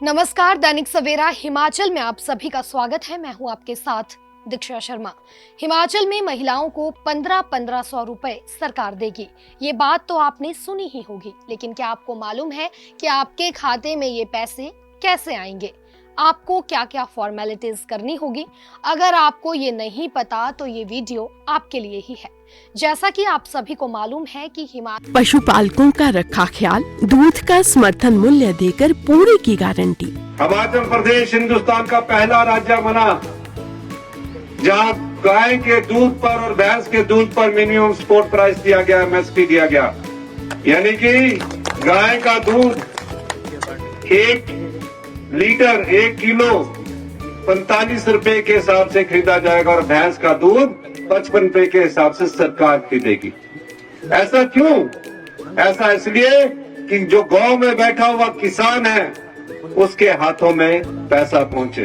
नमस्कार, दैनिक सवेरा हिमाचल में आप सभी का स्वागत है। मैं हूं आपके साथ दीक्षा शर्मा। हिमाचल में महिलाओं को 15-1500 रुपए सरकार देगी। ये बात तो आपने सुनी ही होगी, लेकिन क्या आपको मालूम है कि आपके खाते में ये पैसे कैसे आएंगे? आपको क्या-क्या फॉर्मेलिटीज करनी होगी? अगर आपको ये नहीं पता तो ये वीडियो आपके लिए ही है। जैसा कि आप सभी को मालूम है कि पशुपालकों का रखा ख्याल, दूध का समर्थन मूल्य देकर पूरी की गारंटी। हिमाचल प्रदेश हिंदुस्तान का पहला राज्य बना जहां गाय के दूध पर और भैंस के दूध पर मिनिमम सपोर्ट प्राइस दिया गया, एमएसपी दिया गया। यानी कि गाय का दूध 1 लीटर 1 किलो 45 रुपए के हिसाब से खरीदा जाएगा और भैंस का दूध 55 रुपए के हिसाब से सरकार खरीदेगी। ऐसा क्यों? ऐसा इसलिए कि जो गांव में बैठा हुआ किसान है उसके हाथों में पैसा पहुंचे।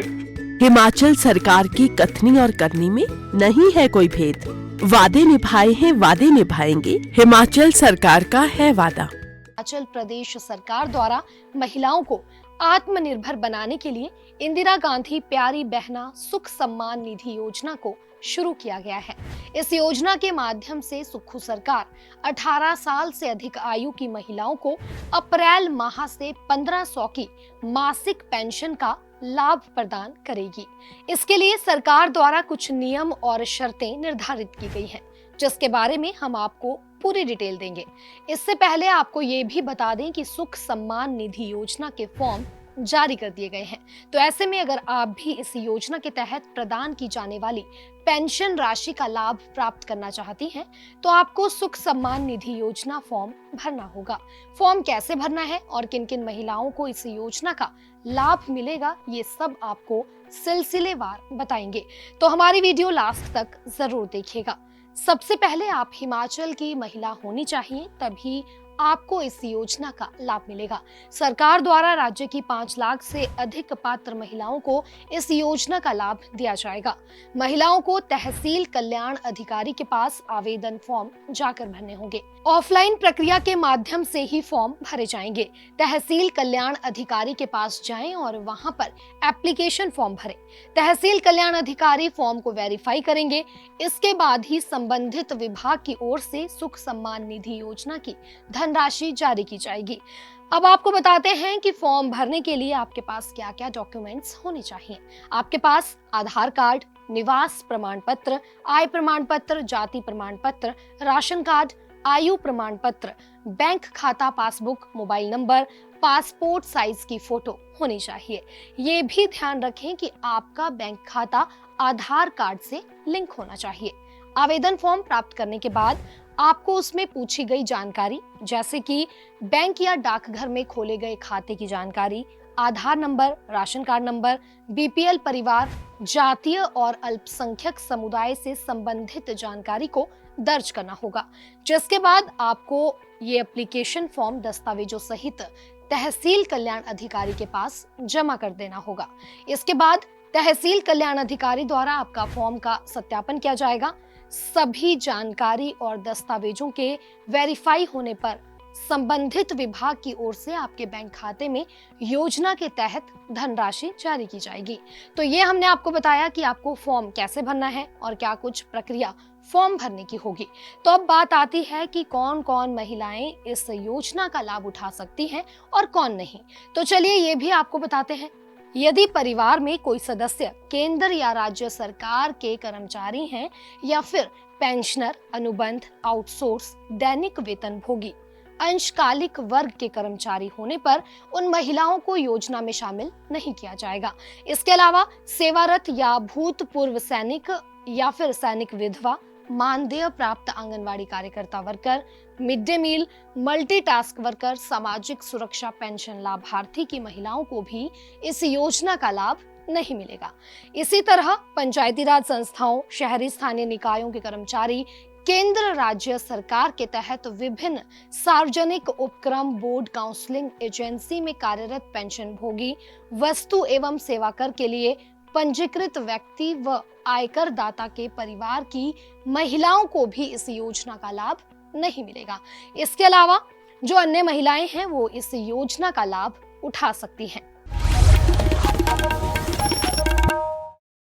हिमाचल सरकार की कथनी और करनी में नहीं है कोई भेद। वादे निभाए हैं, वादे निभाएंगे, हिमाचल सरकार का है वादा। हिमाचल प्रदेश सरकार द्वारा महिलाओं को आत्मनिर्भर बनाने के लिए इंदिरा गांधी प्यारी बहना सुख सम्मान निधि योजना को शुरू किया गया है। इस योजना के माध्यम से सुक्खू सरकार 18 साल से अधिक आयु की महिलाओं को अप्रैल माह से 1500 की मासिक पेंशन का लाभ प्रदान करेगी। इसके लिए सरकार द्वारा कुछ नियम और शर्तें निर्धारित की गई हैं, जिसके बारे में हम आपको पूरी डिटेल देंगे। इससे पहले आपको ये भी बता दें कि सुख सम्मान निधि योजना के फॉर्म जारी कर दिए गए हैं। तो ऐसे में अगर आप भी इस योजना के तहत प्रदान की जाने वाली पेंशन राशि का लाभ प्राप्त करना चाहती हैं, तो आपको सुख सम्मान निधि योजना फॉर्म भरना होगा। फॉर्म कैसे भरना है और किन किन महिलाओं को इस योजना का लाभ मिलेगा, ये सब आपको सिलसिलेवार बताएंगे। तो हमारी वीडियो लास्ट तक जरूर देखिएगा। सबसे पहले आप हिमाचल की महिला होनी चाहिए, तभी आपको इस योजना का लाभ मिलेगा। सरकार द्वारा राज्य की 5 लाख से अधिक पात्र महिलाओं को इस योजना का लाभ दिया जाएगा। महिलाओं को तहसील कल्याण अधिकारी के पास आवेदन फॉर्म जाकर भरने होंगे। ऑफलाइन प्रक्रिया के माध्यम से ही फॉर्म भरे जाएंगे। तहसील कल्याण अधिकारी के पास जाएं और वहां पर एप्लीकेशन फॉर्म भरें। तहसील कल्याण अधिकारी फॉर्म को वेरीफाई करेंगे। इसके बाद ही संबंधित विभाग की ओर से सुख सम्मान निधि योजना की धनराशि जारी की जाएगी। अब आपको बताते हैं कि फॉर्म भरने के लिए आपके पास क्या-क्या डॉक्यूमेंट्स होने चाहिए। आपके पास आधार कार्ड, निवास प्रमाण पत्र, आय प्रमाण पत्र, जाति प्रमाण पत्र, राशन कार्ड, आयु प्रमाण पत्र, बैंक खाता passbook, mobile number, passport size की फोटो होनी चाहिए। ये भी ध्यान रखें कि आपका बैंक खाता आधार कार्ड से लिंक होना चाहिए। आवेदन फॉर्म प्राप्त करने के बाद आपको उसमें पूछी गई जानकारी, जैसे कि बैंक या डाकघर में खोले गए खाते की जानकारी, Aadhaar number, ration card number, BPL परिवार, जातीय और अल्पसंख्यक समुदाय से संबंधित जानकारी को दर्ज करना होगा। जिसके बाद आपको ये एप्लीकेशन फॉर्म दस्तावेजों सहित तहसील कल्याण अधिकारी के पास जमा कर देना होगा। इसके बाद तहसील कल्याण अधिकारी द्वारा आपका फॉर्म का सत्यापन किया जाएगा। सभी जानकारी और दस्तावेजों के वेरीफाई होने पर संबंधित विभाग की ओर से आपके बैंक खाते में योजना के तहत धनराशि जारी की जाएगी। तो ये हमने आपको बताया कि आपको फॉर्म कैसे भरना है और क्या कुछ प्रक्रिया फॉर्म भरने की होगी। तो अब बात आती है कि कौन कौन महिलाएं इस योजना का लाभ उठा सकती हैं और कौन नहीं। तो चलिए ये भी आपको बताते हैं। यदि परिवार में कोई सदस्य केंद्र या राज्य सरकार के कर्मचारी हैं या फिर पेंशनर, अनुबंध, आउटसोर्स, दैनिक वेतनभोगी, अंशकालिक वर्ग के कर्मचारी होने पर उन महिलाओं को योजना में शामिल नहीं किया जाएगा। इसके अलावा सेवारत या भूतपूर्व सैनिक या फिर सैनिक विधवा, मानदेय प्राप्त आंगनवाड़ी कार्यकर्ता worker, mid day meal, multitask worker, सामाजिक सुरक्षा पेंशन लाभार्थी की महिलाओं को भी इस योजना का लाभ नहीं मिलेगा। इसी तरह पंचायती राज संस्थाओं, शहरी स्थानीय निकायों के कर्मचारी, केंद्र राज्य सरकार के तहत विभिन्न सार्वजनिक उपक्रम, बोर्ड, काउंसलिंग एजेंसी में कार्यरत पेंशन भोगी, वस्तु एवं सेवा कर के लिए पंजीकृत व्यक्ति व आयकर दाता के परिवार की महिलाओं को भी इस योजना का लाभ नहीं मिलेगा। इसके अलावा जो अन्य महिलाएं हैं वो इस योजना का लाभ उठा सकती हैं।